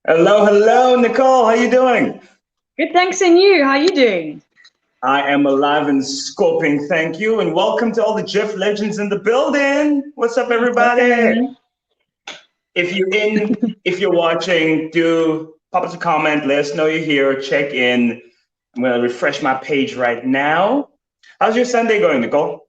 Hello, hello, Nicole. How you doing? Good, thanks, and you? How are you doing? I am alive and scoping. Thank you, and welcome to all the GIF legends in the building. What's up, everybody? Welcome. If you're watching, do pop us a comment. Let us know you're here. Check in. I'm gonna refresh my page right now. How's your Sunday going, Nicole?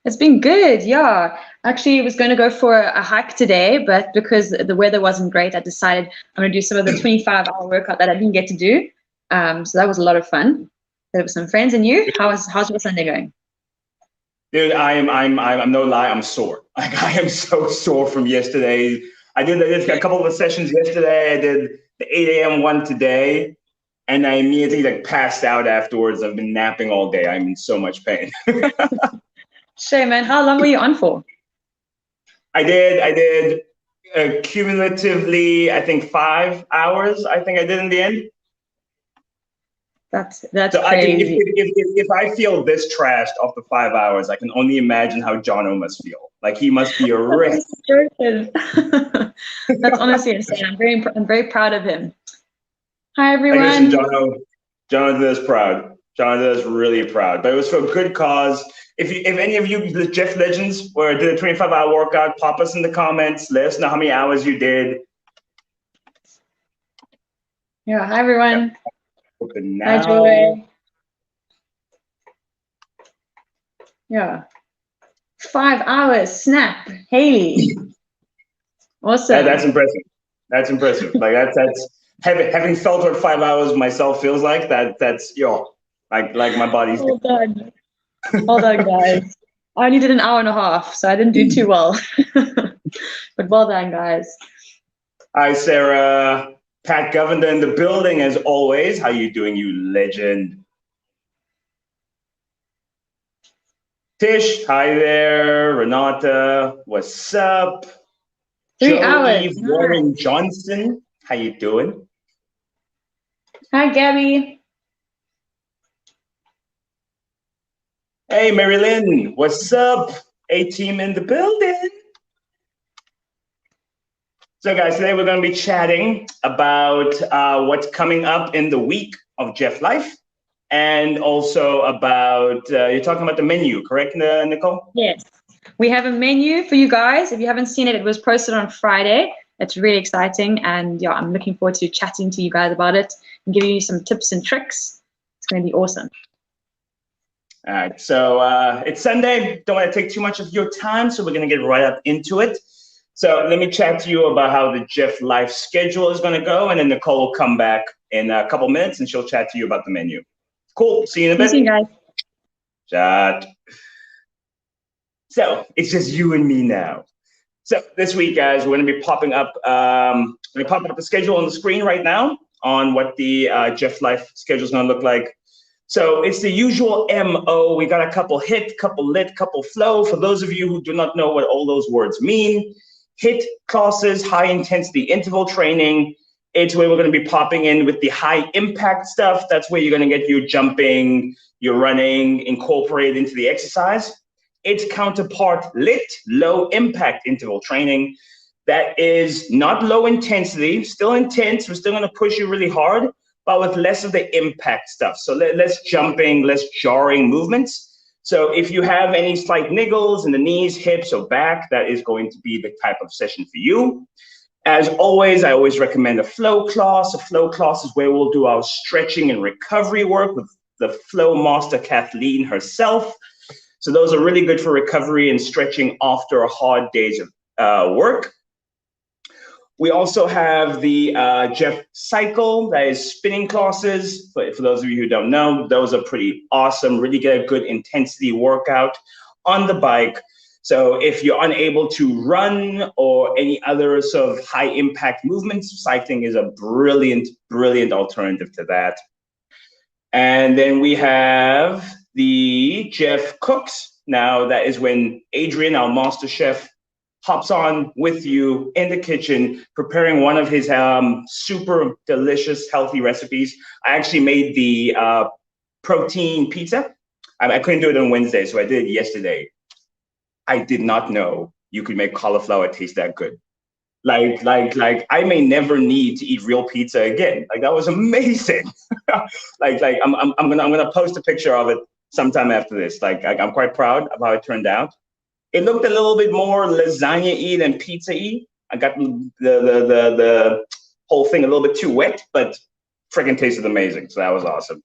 It's been good, yeah. Actually, I was going to go for a hike today, but because the weather wasn't great, I decided I'm going to do some of the 25-hour workout that I didn't get to do. So that was a lot of fun. There were some friends. And you? How's your Sunday going? Dude, I'm no lie. I'm sore. Like I am so sore from yesterday. I did a couple of sessions yesterday. I did the 8 a.m. one today. And I immediately like passed out afterwards. I've been napping all day. I'm in so much pain. Sure, man. How long were you on for? I did cumulatively, I think 5 hours. I think I did in the end. That's So I can, crazy. if I feel this trashed after 5 hours, I can only imagine how Jono must feel. Like he must be a That's wreck. honestly joking. That's honestly insane. I'm very proud of him. Hi, Like listen, everyone. Jonathan is proud. Jonathan is really proud. But it was for a good cause. If any of you the Jeff Legends or did a 25-hour workout, pop us in the comments. Let us know how many hours you did. Yeah, hi, Yeah, everyone. open Hi, now. Joy. Yeah. 5 hours, snap, Haley. That's Awesome. impressive. That's impressive. Like that's having felt what 5 hours myself feels like. That's like my body's. Well done. Well done, guys. I only did an hour and a half, so I didn't do too well. But well done, guys. Hi, Sarah. Pat Govender in the building as always. How you doing, you legend? Tish, hi there. Renata, what's up? 3 hours. Joey Nice. Warren Johnson, how you doing? Hi, Gabby. Hey, Marilyn, what's up? A team in the building. So, guys, today we're going to be chatting about what's coming up in the week of Jeff Life, and also about you're talking about the menu, correct, Nicole? Yes. We have a menu for you guys. If you haven't seen it, it was posted on Friday. It's really exciting. And yeah, I'm looking forward to chatting to you guys about it and giving you some tips and tricks. It's going to be awesome. All right, so it's Sunday. Don't want to take too much of your time, so we're going to get right up into it. So let me chat to you about how the Jeff Life schedule is going to go, and then Nicole will come back in a couple minutes, and she'll chat to you about the menu. Cool. See you in a See you soon, bit. guys. Chat. So it's just you and me now. So this week, guys, we're going to be popping up. We're popping up the schedule on the screen right now on what the Jeff Life schedule is going to look like. So it's the usual MO. We got a couple hit, couple lit, couple flow. For those of you who do not know what all those words mean, hit classes, high intensity interval training. It's where we're going to be popping in with the high impact stuff. That's where you're going to get your jumping, your running incorporated into the exercise. Its counterpart, lit, low impact interval training. That is not low intensity, still intense. We're still going to push you really hard, but with less of the impact stuff. So less jumping, less jarring movements. So if you have any slight niggles in the knees, hips, or back, that is going to be the type of session for you. As always, I always recommend a flow class. A flow class is where we'll do our stretching and recovery work with the flow master Kathleen herself. So those are really good for recovery and stretching after a hard days of work. We also have the Jeff Cycle, that is spinning classes. For those of you who don't know, those are pretty awesome. Really get a good intensity workout on the bike. So if you're unable to run or any other sort of high impact movements, cycling is a brilliant, brilliant alternative to that. And then we have the Jeff Cooks. Now that is when Adrian, our master chef, hops on with you in the kitchen, preparing one of his super delicious, healthy recipes. I actually made the protein pizza. I couldn't do it on Wednesday, so I did it yesterday. I did not know you could make cauliflower taste that good. Like I may never need to eat real pizza again. Like that was amazing. I'm gonna post a picture of it sometime after this. I'm quite proud of how it turned out. It looked a little bit more lasagna-y than pizza-y. I got the whole thing a little bit too wet, but freaking tasted amazing. So that was awesome.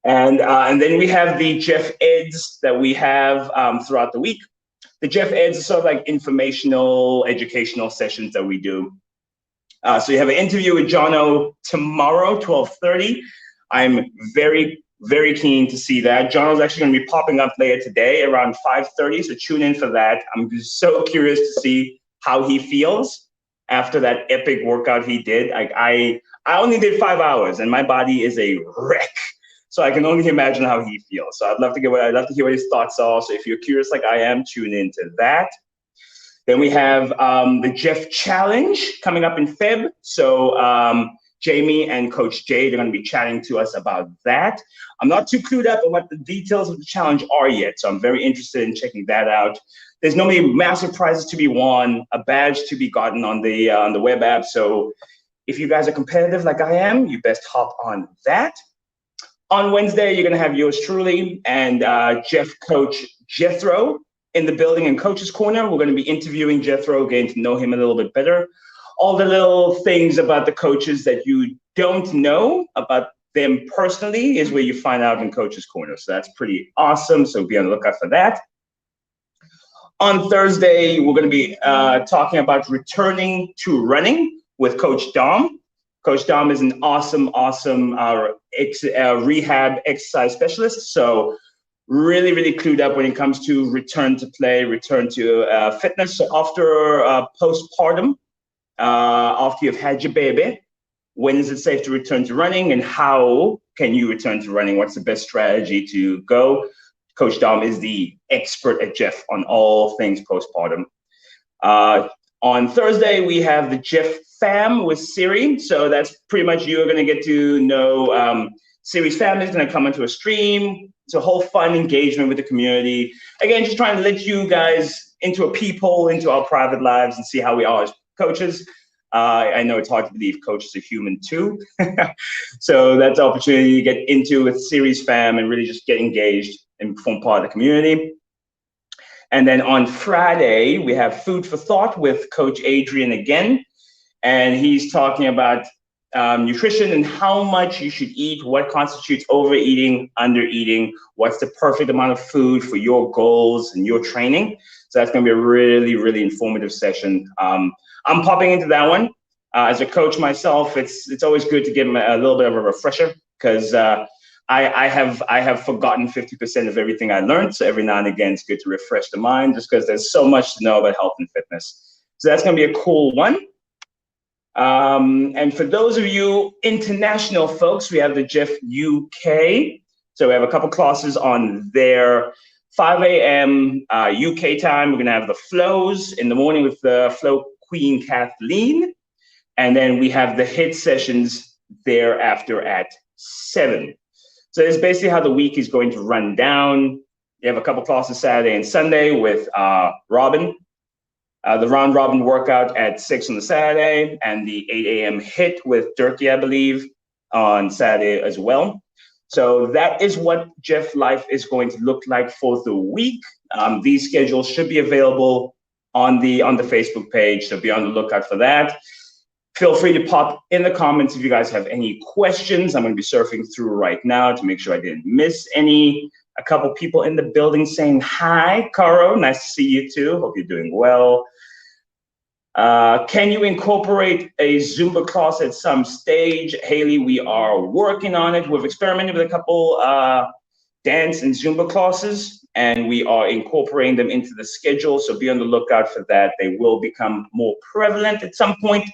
And then we have the Jeff Eds that we have throughout the week. The Jeff Eds are sort of like informational, educational sessions that we do. So you have an interview with Jono tomorrow, 12:30. I'm very, very keen to see that. Jono's actually going to be popping up later today around 5:30, so tune in for that. I'm just so curious to see how he feels after that epic workout he did. I only did 5 hours, and my body is a wreck. So I can only imagine how he feels. So I'd love to hear what his thoughts are. So if you're curious like I am, tune into that. Then we have the Jeff Challenge coming up in Feb. So Jamie and Coach Jay, they're going to be chatting to us about that. I'm not too clued up on what the details of the challenge are yet, so I'm very interested in checking that out. There's normally massive prizes to be won, a badge to be gotten on the web app. So if you guys are competitive like I am, you best hop on that. On Wednesday, you're going to have yours truly and Jeff Coach Jethro in the building in Coach's Corner. We're going to be interviewing Jethro, getting to know him a little bit better. All the little things about the coaches that you don't know about them personally is where you find out in Coach's Corner. So that's pretty awesome. So be on the lookout for that. On Thursday, we're going to be talking about returning to running with Coach Dom. Coach Dom is an awesome rehab exercise specialist. So really, really clued up when it comes to return to play, return to fitness. So after postpartum, after you've had your baby, when is it safe to return to running and how can you return to running? What's the best strategy to go? Coach Dom is the expert at Jeff on all things postpartum. On Thursday, we have the Jeff Fam with Siri. So that's pretty much you're going to get to know Siri's family is going to come into a stream. It's a whole fun engagement with the community. Again, just trying to let you guys into a peephole into our private lives and see how we are as coaches. I know it's hard to believe coaches are human too. So that's an opportunity to get into with Siri's fam and really just get engaged and form part of the community. And then on Friday, we have Food for Thought with Coach Adrian again. And he's talking about nutrition and how much you should eat, what constitutes overeating, undereating, what's the perfect amount of food for your goals and your training. So that's going to be a really, really informative session. I'm popping into that one. As a coach myself, it's always good to give him a little bit of a refresher because I have forgotten 50% of everything I learned. So every now and again, it's good to refresh the mind just because there's so much to know about health and fitness. So that's going to be a cool one. And for those of you international folks, we have the Jeff UK. So we have a couple classes on there. 5 a.m. UK time, we're going to have the flows in the morning with the flow queen Kathleen. And then we have the hit sessions thereafter at 7. So it's basically how the week is going to run down. You have a couple classes Saturday and Sunday with Robin. The round robin workout at 6 on the Saturday and the 8 a.m. hit with Durkee, I believe, on Saturday as well. So that is what Jeff Life is going to look like for the week. These schedules should be available on the Facebook page, so be on the lookout for that. Feel free to pop in the comments if you guys have any questions. I'm going to be surfing through right now to make sure I didn't miss any. A couple people in the building saying hi. Caro, nice to see you too. Hope you're doing well. Can you incorporate a Zumba class at some stage? Haley, we are working on it. We've experimented with a couple dance and Zumba classes, and we are incorporating them into the schedule. So be on the lookout for that. They will become more prevalent at some point.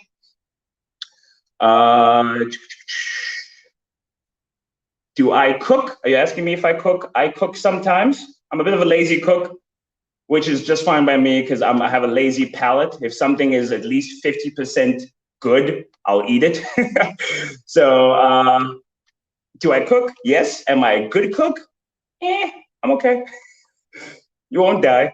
Do I cook? Are you asking me if I cook? I cook sometimes. I'm a bit of a lazy cook, which is just fine by me because I have a lazy palate. If something is at least 50% good, I'll eat it. So do I cook? Yes. Am I a good cook? I'm okay. You won't die.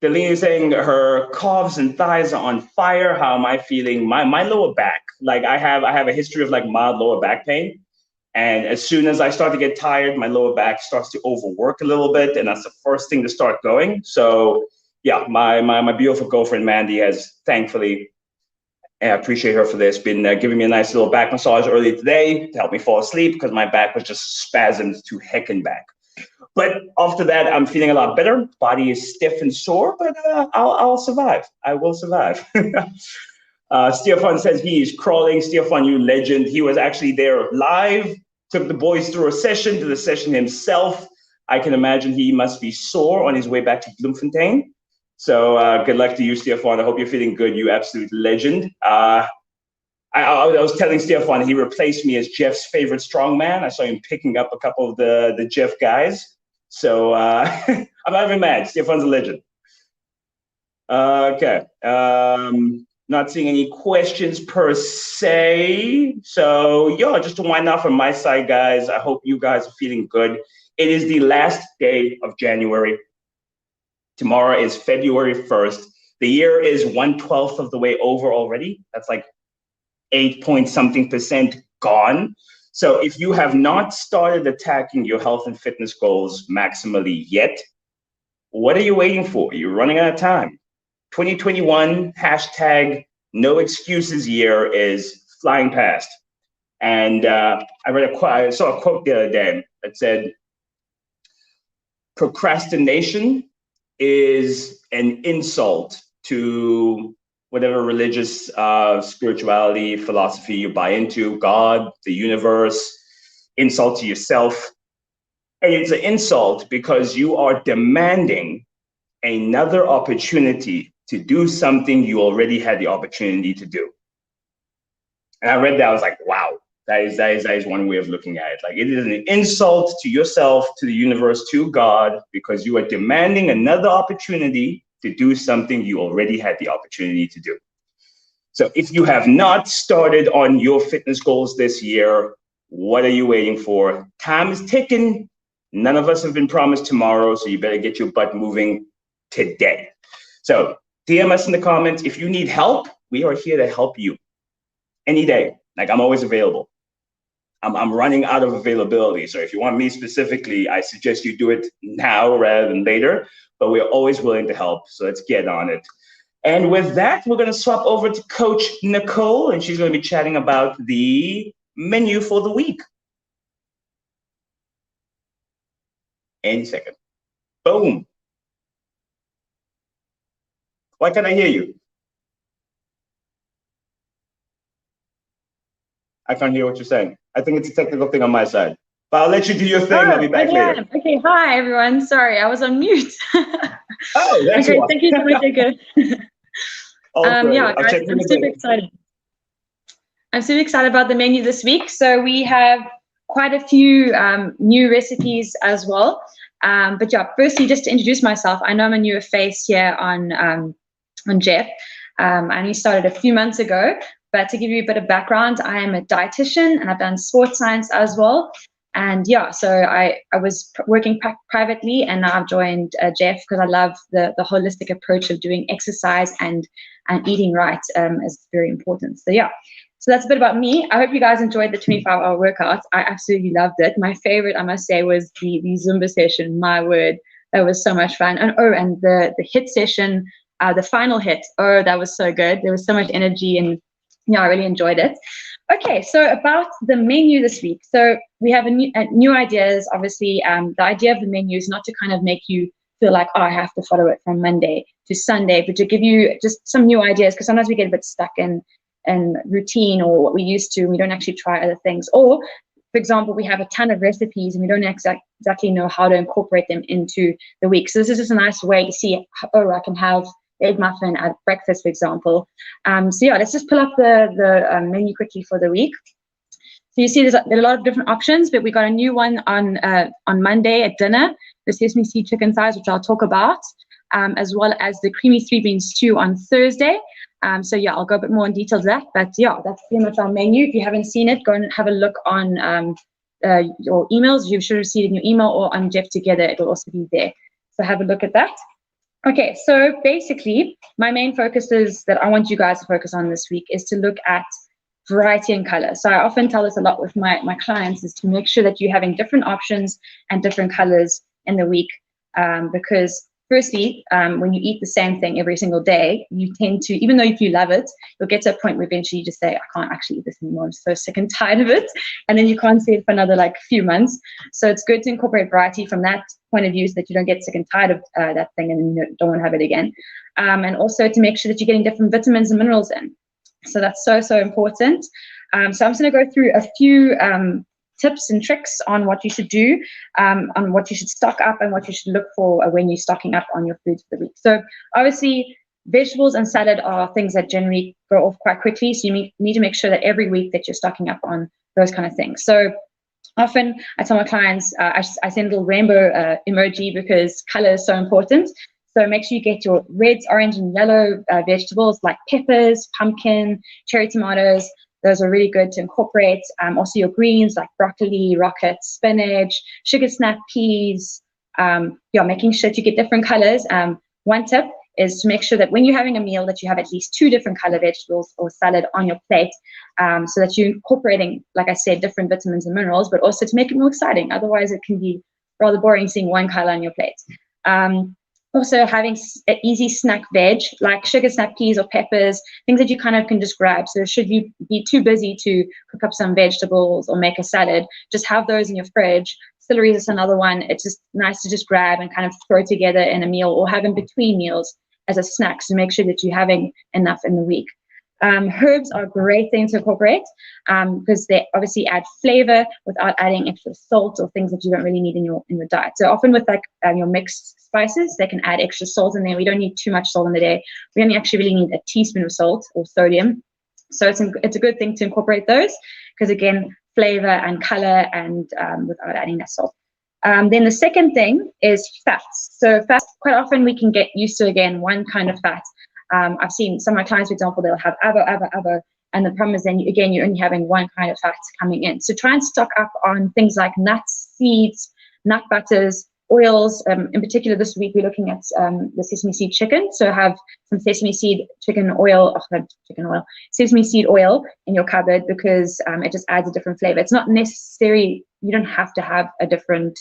Delaney is saying her calves and thighs are on fire. How am I feeling? My lower back, like I have a history of like mild lower back pain. And as soon as I start to get tired, my lower back starts to overwork a little bit, and that's the first thing to start going. So yeah, my beautiful girlfriend Mandy has thankfully, and I appreciate her for this, been giving me a nice little back massage earlier today to help me fall asleep because my back was just spasmed to heck and back. But after that, I'm feeling a lot better. Body is stiff and sore, but I'll survive. I will survive. Stefan says he is crawling. Stefan, you legend. He was actually there live, took the boys through a session, did the session himself. I can imagine he must be sore on his way back to Bloemfontein. So good luck to you, Stefan. I hope you're feeling good. You absolute legend. I was telling Stefan he replaced me as Jeff's favorite strongman. I saw him picking up a couple of the Jeff guys. So I'm not even mad. Stefan's a legend. Okay. Not seeing any questions per se. So yeah, just to wind off from my side, guys, I hope you guys are feeling good. It is the last day of January. Tomorrow is February 1st. The year is 1/12 of the way over already. That's like 8-point-something% gone. So if you have not started attacking your health and fitness goals maximally yet, what are you waiting for? You're running out of time. 2021 hashtag no excuses year is flying past. And I saw a quote the other day that said, procrastination is an insult to whatever religious spirituality, philosophy you buy into, God, the universe, insult to yourself. And it's an insult because you are demanding another opportunity to do something you already had the opportunity to do. And I read that, I was like, wow, that is one way of looking at it. Like, it is an insult to yourself, to the universe, to God, because you are demanding another opportunity to do something you already had the opportunity to do. So if you have not started on your fitness goals this year, what are you waiting for? Time is ticking. None of us have been promised tomorrow, so you better get your butt moving today. So DM us in the comments. If you need help, we are here to help you any day. Like, I'm always available. I'm running out of availability. So if you want me specifically, I suggest you do it now rather than later, but we're always willing to help. So let's get on it. And with that, we're going to swap over to Coach Nicole, and she's going to be chatting about the menu for the week. Any second. Boom. Why can't I hear you? I can't hear what you're saying. I think it's a technical thing on my side. But I'll let you do your thing. I'll be back later. Okay, hi, everyone. Sorry, I was on mute. Oh, that's okay, thank you so much, Jacob. Yeah, guys, I'm super excited. I'm super excited about the menu this week. So we have quite a few new recipes as well. But yeah, firstly, just to introduce myself, I know I'm a newer face here on Jeff. I only started a few months ago. But to give you a bit of background, I am a dietitian and I've done sports science as well. And yeah, so I was working privately, and now I've joined Jeff because I love the holistic approach of doing exercise and eating right is very important. So yeah, so that's a bit about me. I hope you guys enjoyed the 25-hour workout. I absolutely loved it. My favorite, I must say, was the Zumba session. My word, that was so much fun. And and the HIIT session, the final HIIT. Oh, that was so good. There was so much energy, and yeah, I really enjoyed it. Okay, so about the menu this week. So we have new ideas. Obviously, the idea of the menu is not to kind of make you feel like, oh, I have to follow it from Monday to Sunday, but to give you just some new ideas, because sometimes we get a bit stuck in routine or what we used to, and we don't actually try other things. Or, for example, we have a ton of recipes and we don't exactly know how to incorporate them into the week. So this is just a nice way to see, oh, I can have egg muffin at breakfast, for example. So yeah, let's just pull up the menu quickly for the week. So you see there are a lot of different options, but we got a new one on Monday at dinner, the sesame seed chicken thighs, which I'll talk about, as well as the creamy 3-bean stew on Thursday. So yeah, I'll go a bit more in detail to that, but yeah, that's pretty much our menu. If you haven't seen it, go and have a look on your emails. You should receive it in your email or on Jeff Together. It will also be there. So have a look at that. Okay, so basically, my main focus is that I want you guys to focus on this week is to look at variety and color. So I often tell this a lot with my clients is to make sure that you're having different options and different colors in the week. Because firstly, when you eat the same thing every single day, you tend to, even though if you love it, you'll get to a point where eventually you just say, I can't actually eat this anymore. I'm so sick and tired of it. And then you can't see it for another like few months. So it's good to incorporate variety from that point of view so that you don't get sick and tired of that thing and you don't want to have it again. And also to make sure that you're getting different vitamins and minerals in. So that's so important. So I'm just going to go through a few tips and tricks on what you should do, on what you should stock up and what you should look for when you're stocking up on your foods for the week. So obviously, vegetables and salad are things that generally go off quite quickly. So you need to make sure that every week that you're stocking up on those kind of things. So often I tell my clients, I send a little rainbow emoji because color is so important. So make sure you get your reds, orange, and yellow vegetables like peppers, pumpkin, cherry tomatoes. Those are really good to incorporate. Also your greens like broccoli, rocket, spinach, sugar snap peas. Making sure that you get different colors. One tip is to make sure that when you're having a meal that you have at least 2 different color vegetables or salad on your plate, so that you're incorporating, like I said, different vitamins and minerals, but also to make it more exciting. Otherwise, it can be rather boring seeing one color on your plate. Also having an easy snack veg like sugar snap peas or peppers, things that you kind of can just grab. So should you be too busy to cook up some vegetables or make a salad, just have those in your fridge. Celery is another one. It's just nice to just grab and kind of throw together in a meal or have in between meals as a snack. So make sure that you're having enough in the week. Herbs are a great thing to incorporate because they obviously add flavor without adding extra salt or things that you don't really need in your diet. So often with like your mixed spices, they can add extra salt in there. We don't need too much salt in the day. We only actually really need a teaspoon of salt or sodium. So it's a good thing to incorporate those because again, flavor and color and without adding that salt. Then the second thing is fats. So fats, quite often we can get used to, again, one kind of fat. I've seen some of my clients, for example, they'll have avo. And the problem is then, you're only having one kind of fat coming in. So try and stock up on things like nuts, seeds, nut butters, oils. In particular, this week, we're looking at the sesame seed chicken. So have some sesame seed sesame seed oil in your cupboard because it just adds a different flavor. It's not necessary, you don't have to have a different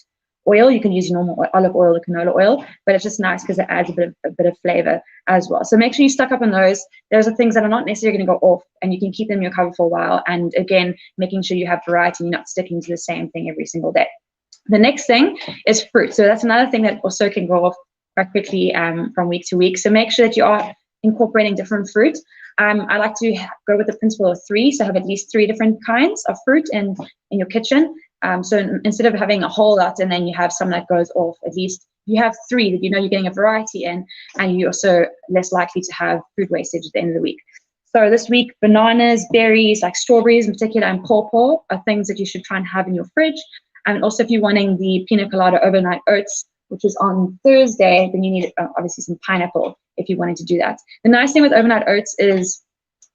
oil. You can use normal olive oil or canola oil, but it's just nice because it adds a bit of flavor as well. So make sure you stock up on those. Those are things that are not necessarily going to go off and you can keep them in your cupboard for a while. And again, making sure you have variety and you're not sticking to the same thing every single day. The next thing is fruit. So that's another thing that also can go off quite quickly from week to week. So make sure that you are incorporating different fruit. I like to go with the principle of 3. So have at least 3 different kinds of fruit in your kitchen. So instead of having a whole lot and then you have some that goes off, at least you have 3 that you know you're getting a variety in, and you're also less likely to have food wastage at the end of the week. So this week, bananas, berries, like strawberries in particular, and pawpaw are things that you should try and have in your fridge. And also if you're wanting the pina colada overnight oats, which is on Thursday, then you need obviously some pineapple if you wanted to do that. The nice thing with overnight oats is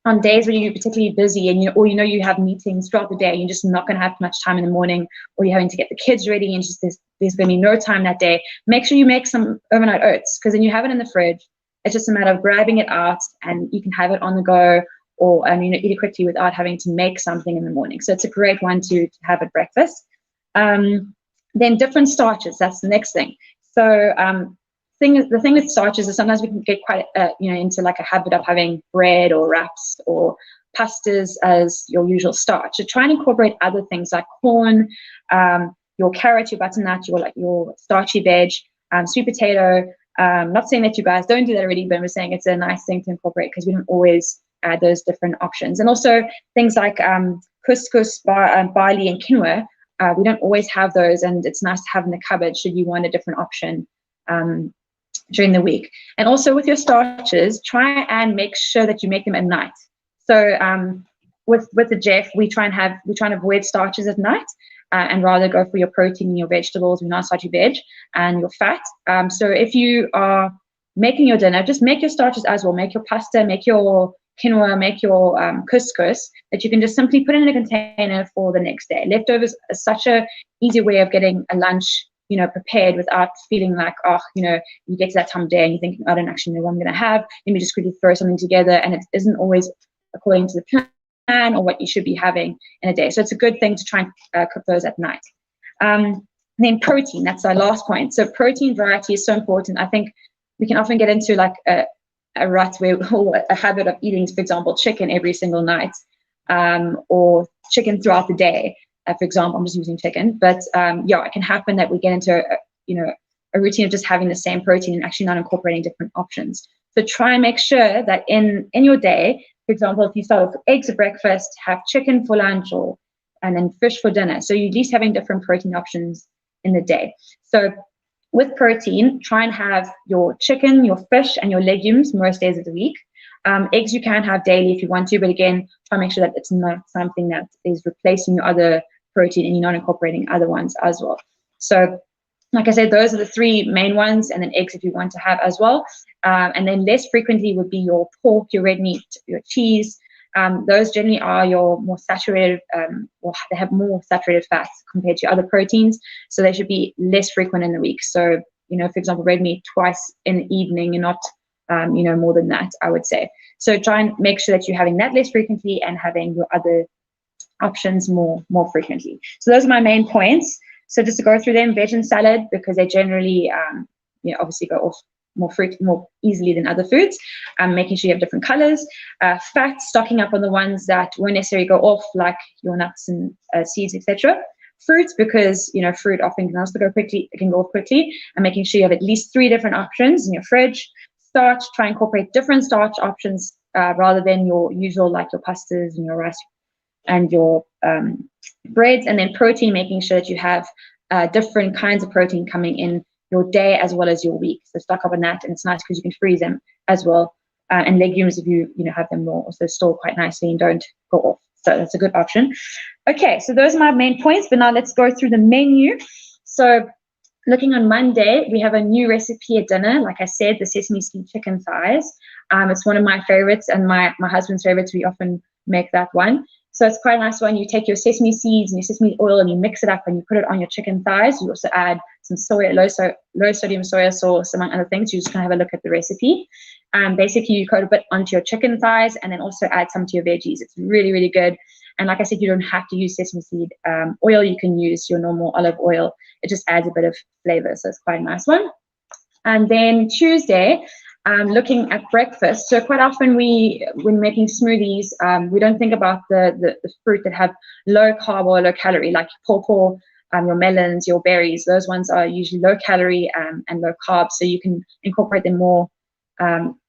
on days when you're particularly busy and you have meetings throughout the day, you're just not going to have much time in the morning, or you're having to get the kids ready and just there's going to be no time that day. Make sure you make some overnight oats because then you have it in the fridge. It's just a matter of grabbing it out and you can have it on the go or eat it quickly without having to make something in the morning. So it's a great one to have at breakfast. Then different starches, that's the next thing. So the thing with starches is sometimes we can get quite into like a habit of having bread or wraps or pastas as your usual starch. So try and incorporate other things like corn, your carrot, your butternut, your starchy veg, sweet potato. Not saying that you guys don't do that already, but I'm just saying it's a nice thing to incorporate because we don't always add those different options. And also things like couscous, barley, and quinoa. We don't always have those, and it's nice to have in the cupboard should you want a different option during the week. And also with your starches, try and make sure that you make them at night. So with the Jeff, we try and avoid starches at night and rather go for your protein, your vegetables, your nice starchy veg, and your fat. So if you are making your dinner, just make your starches as well. Make your pasta, make your quinoa, make your couscous that you can just simply put in a container for the next day. Leftovers are such a easy way of getting a lunch prepared without feeling like, you get to that time of day and you're thinking, I don't actually know what I'm going to have. Let me just quickly throw something together, and it isn't always according to the plan or what you should be having in a day. So it's a good thing to try and cook those at night. Then protein, that's our last point. So protein variety is so important. I think we can often get into like a rut or a habit of eating, for example, chicken every single night, or chicken throughout the day. For example, I'm just using chicken, but it can happen that we get into a routine of just having the same protein and actually not incorporating different options. So try and make sure that in your day, for example, if you start with eggs at breakfast, have chicken for lunch, and then fish for dinner. So you're at least having different protein options in the day. So with protein, try and have your chicken, your fish, and your legumes most days of the week. Eggs you can have daily if you want to, but again, try and make sure that it's not something that is replacing your other protein and you're not incorporating other ones as well. So like I said, those are the three main ones, and then eggs if you want to have as well. And then less frequently would be your pork, your red meat, your cheese. Those generally are your more saturated, or they have more saturated fats compared to other proteins. So they should be less frequent in the week. So, for example, red meat twice in the evening and not, more than that, I would say. So try and make sure that you're having that less frequently and having your other options more frequently. So those are my main points. So just to go through them, veg and salad, because they generally, obviously go off more easily than other foods. Making sure you have different colors. Fat, stocking up on the ones that won't necessarily go off, like your nuts and seeds, etc. Fruits, because fruit often can also go quickly. It can go off quickly. And making sure you have at least 3 different options in your fridge. Starch, try and incorporate different starch options rather than your usual, like your pastas and your rice and your breads. And then protein, making sure that you have different kinds of protein coming in your day as well as your week. So stock up on that, and it's nice because you can freeze them as well. And legumes, if you have them more, also store quite nicely and don't go off. So that's a good option. Okay, so those are my main points, but now let's go through the menu. So looking on Monday, we have a new recipe at dinner. Like I said, the sesame seed chicken thighs. It's one of my favorites and my husband's favorites. We often make that one. So it's quite a nice one. You take your sesame seeds and your sesame oil and you mix it up and you put it on your chicken thighs. You also add some low sodium soy sauce, among other things. You're just going to have a look at the recipe. Basically, you coat a bit onto your chicken thighs and then also add some to your veggies. It's really, really good. And like I said, you don't have to use sesame seed oil. You can use your normal olive oil. It just adds a bit of flavor. So it's quite a nice one. And then Tuesday, looking at breakfast. So quite often when making smoothies, we don't think about the fruit that have low carb or low calorie, like pawpaw, your melons, your berries. Those ones are usually low calorie and low carb. So you can incorporate them more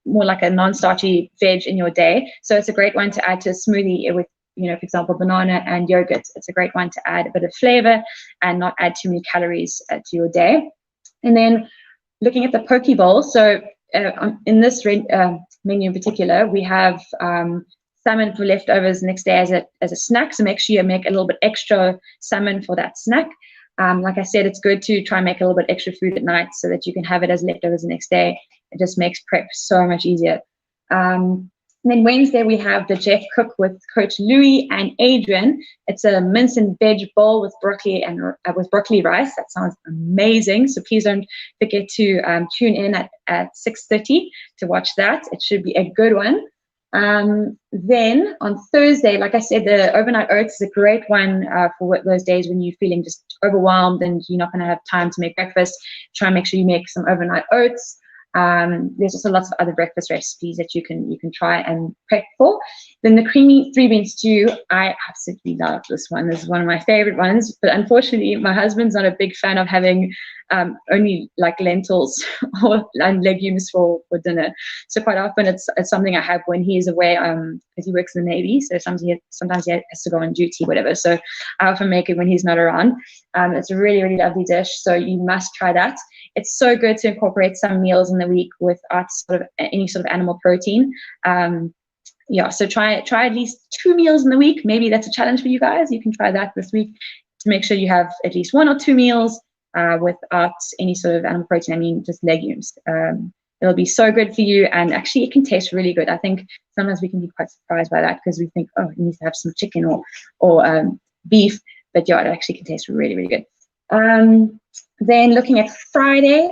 like a non-starchy veg in your day. So it's a great one to add to a smoothie with, for example, banana and yogurt. It's a great one to add a bit of flavor and not add too many calories to your day. And then looking at the poke bowl. So in this menu in particular, we have salmon for leftovers next day as a snack. So make sure you make a little bit extra salmon for that snack. Like I said, it's good to try and make a little bit extra food at night so that you can have it as leftovers the next day. It just makes prep so much easier. And then Wednesday, we have the Jeff Cook with Coach Louis and Adrian. It's a mince and veg bowl with broccoli and with broccoli rice. That sounds amazing. So please don't forget to tune in at 6:30 to watch that. It should be a good one. Then on Thursday, like I said, the overnight oats is a great one for those days when you're feeling just overwhelmed and you're not going to have time to make breakfast. Try and make sure you make some overnight oats. There's also lots of other breakfast recipes that you can try and prep for. Then the creamy 3-bean stew, I absolutely love this one. This is one of my favorite ones, but unfortunately my husband's not a big fan of having only like lentils and legumes for dinner. So quite often it's something I have when he is away, because he works in the Navy, so sometimes he has to go on duty, whatever. So I often make it when he's not around. It's a really, really lovely dish, so you must try that. It's so good to incorporate some meals in the week without any sort of animal protein. So try at least 2 meals in the week. Maybe that's a challenge for you guys. You can try that this week to make sure you have at least 1 or 2 meals without any sort of animal protein. I mean, just legumes. It'll be so good for you, and actually it can taste really good. I think sometimes we can be quite surprised by that because we think, oh, you need to have some chicken or beef, but yeah, it actually can taste really, really good. Then looking at Friday,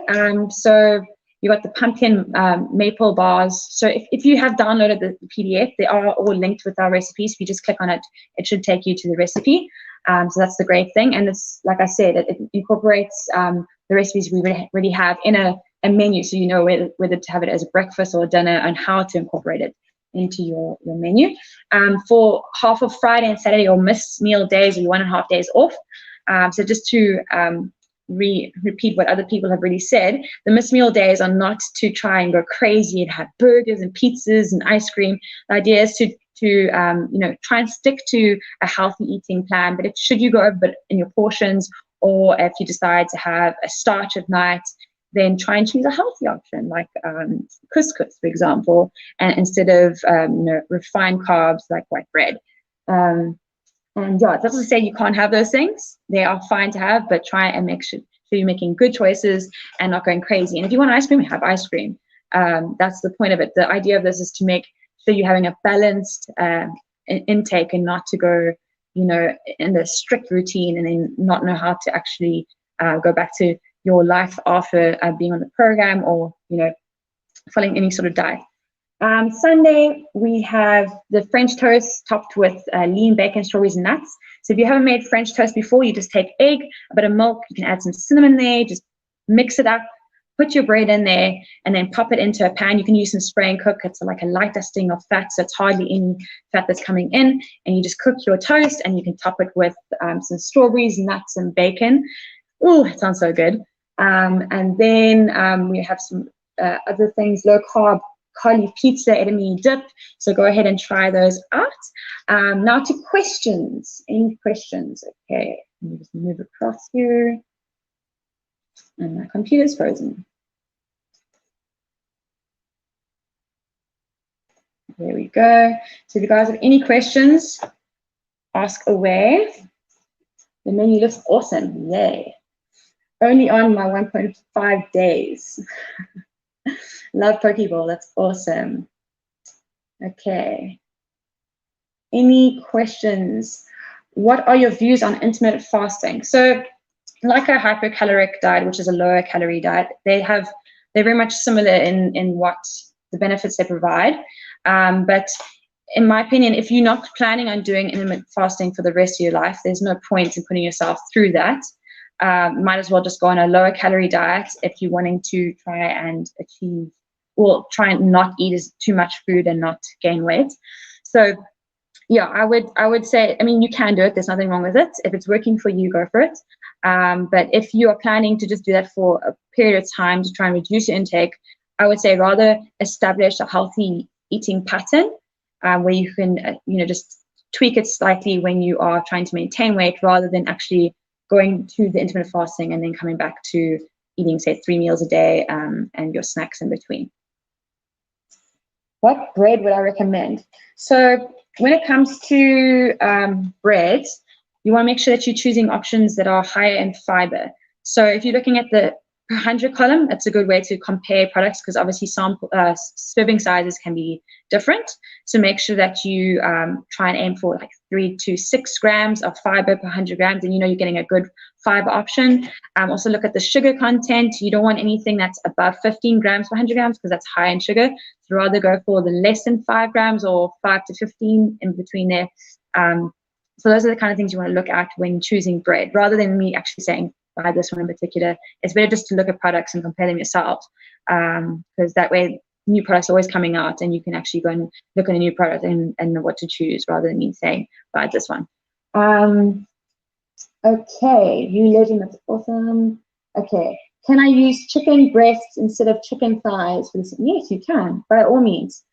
so you got the pumpkin maple bars. So if you have downloaded the PDF, they are all linked with our recipes. If you just click on it, it should take you to the recipe. So that's the great thing. And it's, like I said, it incorporates the recipes we already have in a menu, so you know whether to have it as a breakfast or a dinner and how to incorporate it into your menu. For half of Friday and Saturday, or missed meal days, or 1.5 days off. So just to repeat what other people have already said, the missed meal days are not to try and go crazy and have burgers and pizzas and ice cream. The idea is to try and stick to a healthy eating plan. But should you go over a bit in your portions, or if you decide to have a starch at night, then try and choose a healthy option like couscous, for example, and instead of refined carbs like white bread. And yeah, it doesn't say you can't have those things. They are fine to have, but try and make sure you're making good choices and not going crazy. And if you want ice cream, have ice cream. That's the point of it. The idea of this is to make sure you're having a balanced intake, and not to go, in the strict routine and then not know how to actually go back to your life after being on the program, or following any sort of diet. Sunday, we have the French toast topped with lean bacon, strawberries, and nuts. So if you haven't made French toast before, you just take egg, a bit of milk, you can add some cinnamon there, just mix it up, put your bread in there, and then pop it into a pan. You can use some spray and cook. It's like a light dusting of fat, so it's hardly any fat that's coming in. And you just cook your toast, and you can top it with some strawberries, nuts, and bacon. Oh, it sounds so good. And then we have some other things, low carb cauli pizza, edamame dip. So go ahead and try those out. Now to questions. Any questions? Okay, let me just move across here. And my computer's frozen. There we go. So if you guys have any questions, ask away. The menu looks awesome. Yay. Only on my 1.5 days. Love Poke Bowl. That's awesome. Okay. Any questions? What are your views on intermittent fasting? So, like a hypercaloric diet, which is a lower calorie diet, they're very much similar in what the benefits they provide. But in my opinion, if you're not planning on doing intermittent fasting for the rest of your life, there's no point in putting yourself through that. Might as well just go on a lower calorie diet if you're wanting to try and achieve, or try and not eat too much food and not gain weight. So yeah, I would say, I mean, you can do it. There's nothing wrong with it. If it's working for you, go for it. But if you are planning to just do that for a period of time to try and reduce your intake, I would say rather establish a healthy eating pattern where you can, just tweak it slightly when you are trying to maintain weight, rather than actually going to the intermittent fasting and then coming back to eating, say, 3 meals a day and your snacks in between. What bread would I recommend? So when it comes to bread, you want to make sure that you're choosing options that are higher in fiber. So if you're looking at the per 100 column, that's a good way to compare products, because obviously serving sizes can be different. So make sure that you try and aim for like 3 to 6 grams of fiber per 100 grams, and you're getting a good fiber option. Also look at the sugar content. You don't want anything that's above 15 grams per 100 grams, because that's high in sugar. So rather go for the less than 5 grams or 5 to 15 in between there. So those are the kind of things you want to look at when choosing bread, rather than me actually saying buy this one in particular. It's better just to look at products and compare them yourself, because that way new products are always coming out, and you can actually go and look at a new product and know what to choose, rather than me saying buy this one. Okay, you legend, that's awesome. Okay, can I use chicken breasts instead of chicken thighs for this? Yes, you can, by all means.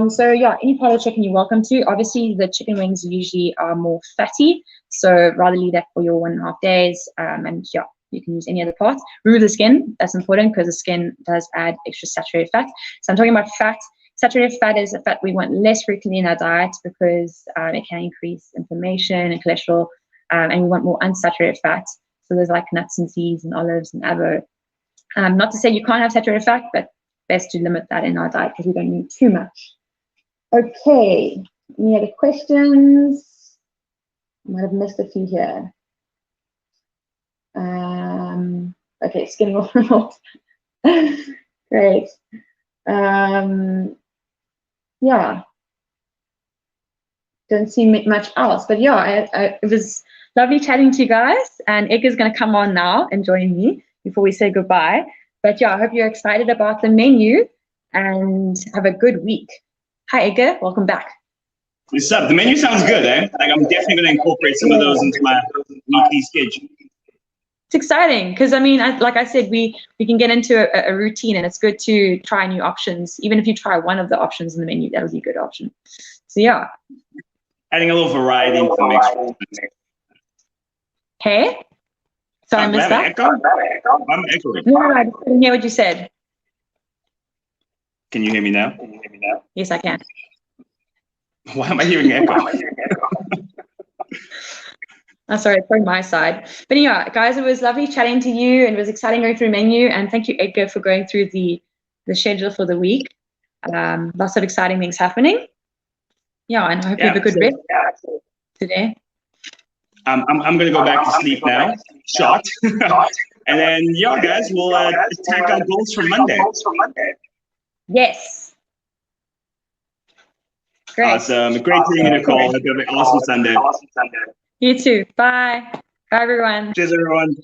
So yeah, any part of chicken you're welcome to. Obviously, the chicken wings usually are more fatty, so rather leave that for your 1.5 days. And yeah, you can use any other part. Remove the skin. That's important, because the skin does add extra saturated fat. So I'm talking about fat. Saturated fat is a fat we want less frequently in our diet, because it can increase inflammation and cholesterol, and we want more unsaturated fat. So there's like nuts and seeds and olives and avo. Not to say you can't have saturated fat, but best to limit that in our diet, because we don't need too much. Okay, any other questions? I might have missed a few here. Okay, it's getting more. Great. Yeah. Don't see much else, but yeah, it was lovely chatting to you guys. And Edgar's going to come on now and join me before we say goodbye. But yeah, I hope you're excited about the menu and have a good week. Hi, Edgar. Welcome back. What's up? The menu sounds good, eh? Like I'm definitely going to incorporate some of those into my weekly schedule. It's exciting because I mean, like I said, we can get into a routine, and it's good to try new options. Even if you try one of the options in the menu, that would be a good option. So yeah. Adding a little variety into the mix. Hey? Sorry, I missed that. Echo? I'm echoing. No, I didn't hear what you said. Can you hear me now? Yes, I can. Why am I hearing echo? I'm sorry, it's from my side. But yeah, guys, it was lovely chatting to you, and it was exciting going through menu. And thank you, Edgar, for going through the schedule for the week. Lots of exciting things happening. Yeah, and I hope you have a good rest today. I'm going to go back to sleep now. Shot. And then, yeah, guys, we'll attack our goals for Monday. Yes. Great. Awesome. Great seeing you, Nicole. Hope you have an awesome Sunday. You too. Bye. Bye, everyone. Cheers, everyone.